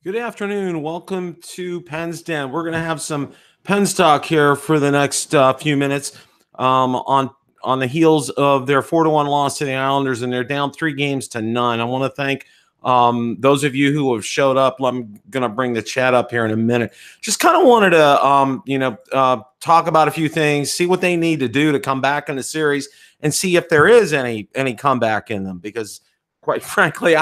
Good afternoon. Welcome to Pens Den. We're going to have some Pens talk here for the next few minutes on the heels of their 4-1 loss to the Islanders, and they're down 3-0. I want to thank those of you who have showed up. I'm going to bring the chat up here in a minute. Just kind of wanted to talk about a few things, see what they need to do to come back in the series, and see if there is any comeback in them, because quite frankly,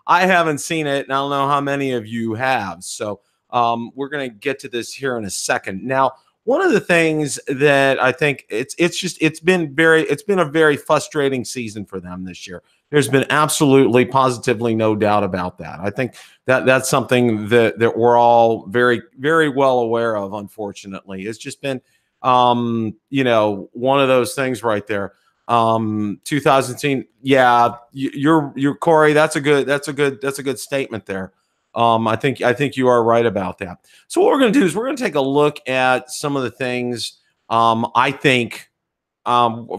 I haven't seen it, and I don't know how many of you have. So we're going to get to this here in a second. Now, one of the things that I think it's been a very frustrating season for them this year. There's been absolutely, positively no doubt about that. I think that's something that we're all very, very well aware of. Unfortunately, it's just been one of those things right there. 2010. Yeah, you're Corey. That's a good statement there. I think you are right about that. So what we're going to do is we're going to take a look at some of the things. I think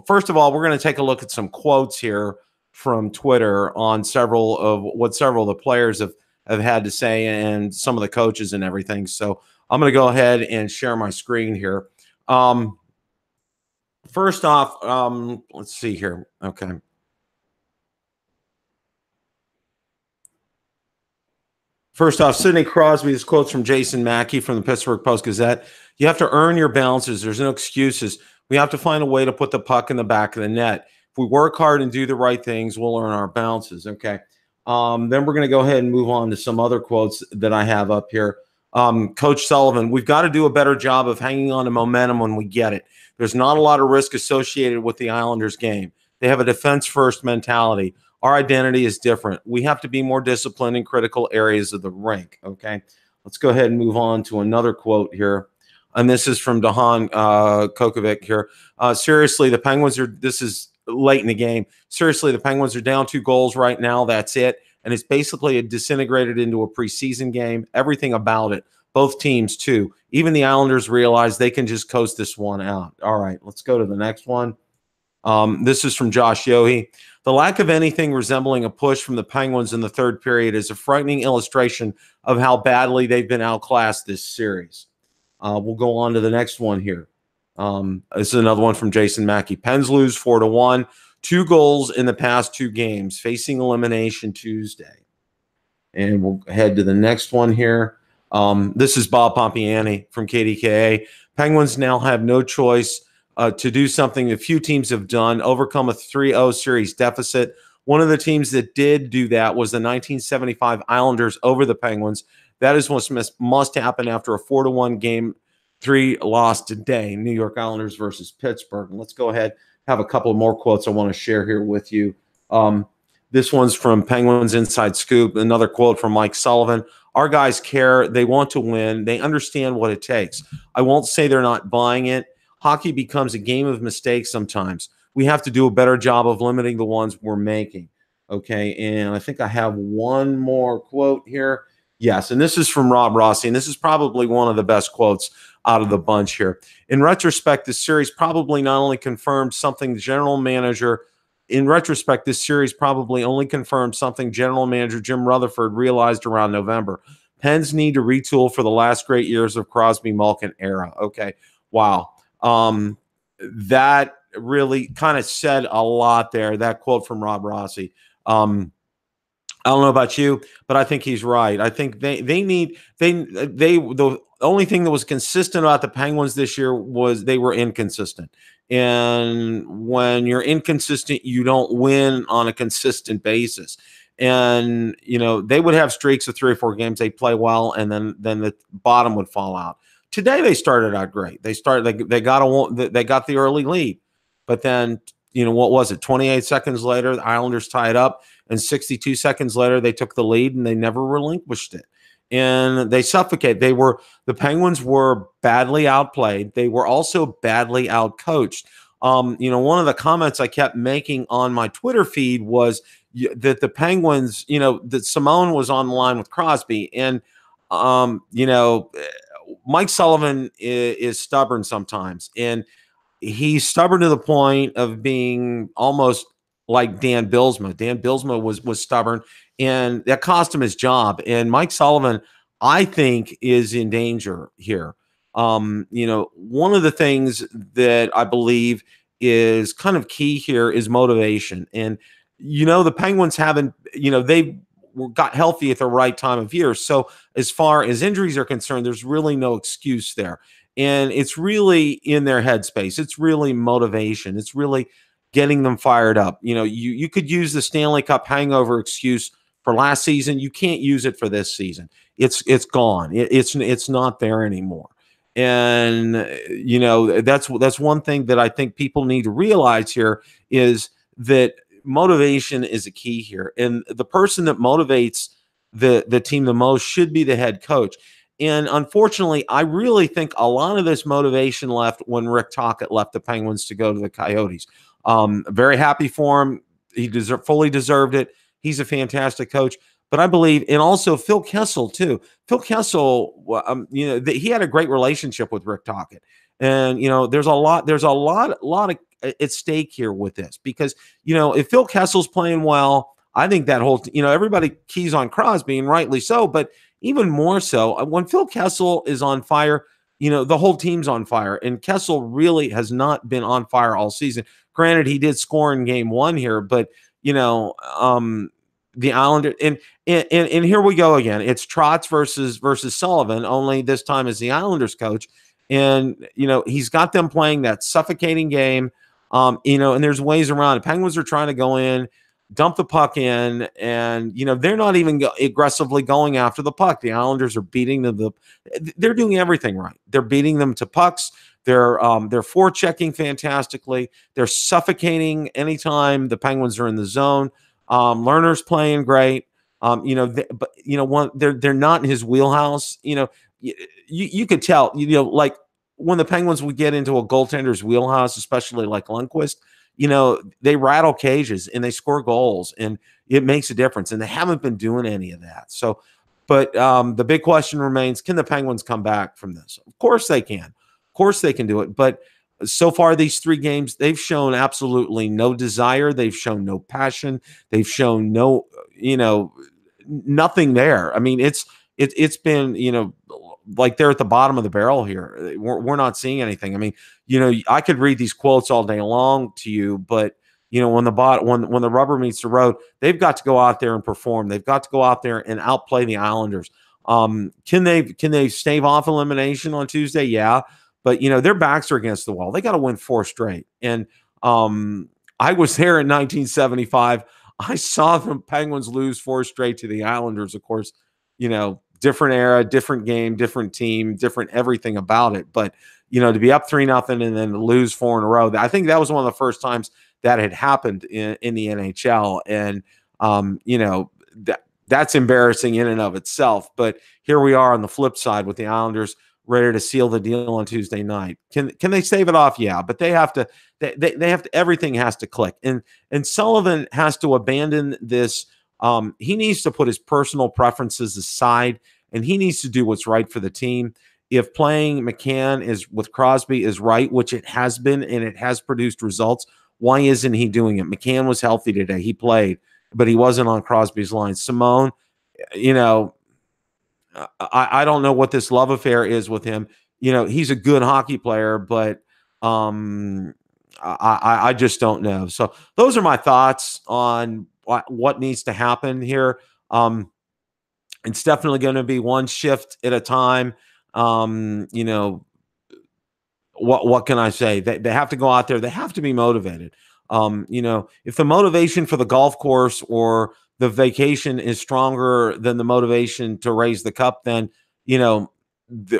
first of all, we're going to take a look at some quotes here from Twitter on several of the players have had to say, and some of the coaches and everything. So I'm going to go ahead and share my screen here. First off, let's see here. Okay. First off, Sidney Crosby, this quote's from Jason Mackey from the Pittsburgh Post-Gazette. You have to earn your bounces. There's no excuses. We have to find a way to put the puck in the back of the net. If we work hard and do the right things, we'll earn our bounces. Okay. Then we're going to go ahead and move on to some other quotes that I have up here. Coach Sullivan, we've got to do a better job of hanging on to momentum when we get it. There's not a lot of risk associated with the Islanders game. They have a defense-first mentality. Our identity is different. We have to be more disciplined in critical areas of the rink. Okay, let's go ahead and move on to another quote here. And this is from Dahan Kokovic here. Seriously, the Penguins are – this is late in the game. Seriously, the Penguins are down 2 goals right now. That's it. And it's basically disintegrated into a preseason game. Everything about it. Both teams, too. Even the Islanders realize they can just coast this one out. All right, let's go to the next one. This is from Josh Yohe. The lack of anything resembling a push from the Penguins in the third period is a frightening illustration of how badly they've been outclassed this series. We'll go on to the next one here. This is another one from Jason Mackey. Pens lose 4-1. 2 goals in the past 2 games, facing elimination Tuesday. And we'll head to the next one here. This is Bob Pompiani from KDKA. Penguins now have no choice to do something that few teams have done, overcome a 3-0 series deficit. One of the teams that did do that was the 1975 Islanders over the Penguins. That is what must happen after a 4-1 game 3 loss today. New York Islanders versus Pittsburgh. And let's go ahead, have a couple more quotes I want to share here with you. This one's from Penguins Inside Scoop. Another quote from Mike Sullivan. Our guys care. They want to win. They understand what it takes. I won't say they're not buying it. Hockey becomes a game of mistakes sometimes. We have to do a better job of limiting the ones we're making. Okay, and I think I have one more quote here. Yes, and this is from Rob Rossi, and this is probably one of the best quotes out of the bunch here. In retrospect, this series probably not only confirmed something the general manager – in retrospect, this series probably only confirmed something general manager Jim Rutherford realized around November. Pens need to retool for the last great years of Crosby-Malkin era. Okay, wow. That really kind of said a lot there, that quote from Rob Rossi. I don't know about you, but I think he's right. I think the only thing that was consistent about the Penguins this year was they were inconsistent. And when you're inconsistent, you don't win on a consistent basis. And, they would have streaks of 3 or 4 games. They'd play well, and then the bottom would fall out. Today, they started out great. They got the early lead. But then, what was it? 28 seconds later, the Islanders tied up. And 62 seconds later, they took the lead, and they never relinquished it. And they suffocate. The Penguins were badly outplayed. They were also badly outcoached. One of the comments I kept making on my Twitter feed was that the Penguins, that Simone was on the line with Crosby. And, Mike Sullivan is stubborn sometimes. And he's stubborn to the point of being almost like Dan Bilsma. Dan Bilsma was stubborn, and that cost him his job. And Mike Sullivan, I think, is in danger here. One of the things that I believe is kind of key here is motivation. And the Penguins haven't, they got healthy at the right time of year. So as far as injuries are concerned, there's really no excuse there. And it's really in their headspace. It's really motivation. It's really getting them fired up. You could use the Stanley Cup hangover excuse for last season. You can't use it for this season. It's gone. It's not there anymore. And that's one thing that I think people need to realize here is that motivation is a key here. And the person that motivates the team the most should be the head coach. And unfortunately, I really think a lot of this motivation left when Rick Tocchet left the Penguins to go to the Coyotes. Very happy for him. He fully deserved it. He's a fantastic coach. But I believe, and also Phil Kessel too. Phil Kessel, he had a great relationship with Rick Tocchet, and there's a lot of at stake here with this because if Phil Kessel's playing well, I think that whole everybody keys on Crosby, and rightly so, but even more so when Phil Kessel is on fire, the whole team's on fire, and Kessel really has not been on fire all season. Granted, he did score in game 1 here, but the Islanders and here we go again. It's Trotz versus Sullivan, only this time as the Islanders coach. And he's got them playing that suffocating game. And there's ways around it. Penguins are trying to go in, dump the puck in, and they're not even aggressively going after the puck. The Islanders are beating them. They're doing everything right. They're beating them to pucks. They're forechecking fantastically. They're suffocating anytime the Penguins are in the zone. Lerner's playing great. They're not in his wheelhouse. You could tell. Like when the Penguins would get into a goaltender's wheelhouse, especially like Lundqvist, they rattle cages and they score goals, and it makes a difference. And they haven't been doing any of that. So, but the big question remains: can the Penguins come back from this? Of course they can. Of course they can do it. But so far, these 3 games, they've shown absolutely no desire. They've shown no passion. They've shown no, nothing there. I mean, it's been, like they're at the bottom of the barrel here. We're not seeing anything. I mean, I could read these quotes all day long to you, but when the rubber meets the road, they've got to go out there and perform. They've got to go out there and outplay the Islanders. Can they stave off elimination on Tuesday? Yeah. But, their backs are against the wall. They got to win 4 straight. And I was there in 1975. I saw the Penguins lose 4 straight to the Islanders. Of course, different era, different game, different team, different everything about it. But, to be up 3-0 and then lose 4 in a row, I think that was one of the first times that had happened in the NHL. And, that's embarrassing in and of itself. But here we are on the flip side with the Islanders ready to seal the deal on Tuesday night. Can they save it off? Yeah, but they have to. They have to. Everything has to click, and Sullivan has to abandon this. He needs to put his personal preferences aside, and he needs to do what's right for the team. If playing McCann with Crosby is right, which it has been, and it has produced results, why isn't he doing it? McCann was healthy today; he played, but he wasn't on Crosby's line. Simone, I don't know what this love affair is with him. He's a good hockey player, but I just don't know. So those are my thoughts on what needs to happen here. It's definitely going to be one shift at a time. What can I say? They have to go out there. They have to be motivated. If the motivation for the golf course or the vacation is stronger than the motivation to raise the cup, then,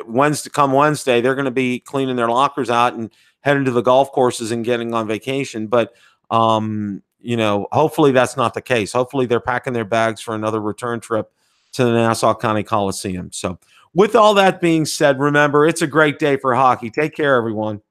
Wednesday, they're going to be cleaning their lockers out and heading to the golf courses and getting on vacation. But, hopefully that's not the case. Hopefully they're packing their bags for another return trip to the Nassau County Coliseum. So with all that being said, remember, it's a great day for hockey. Take care, everyone.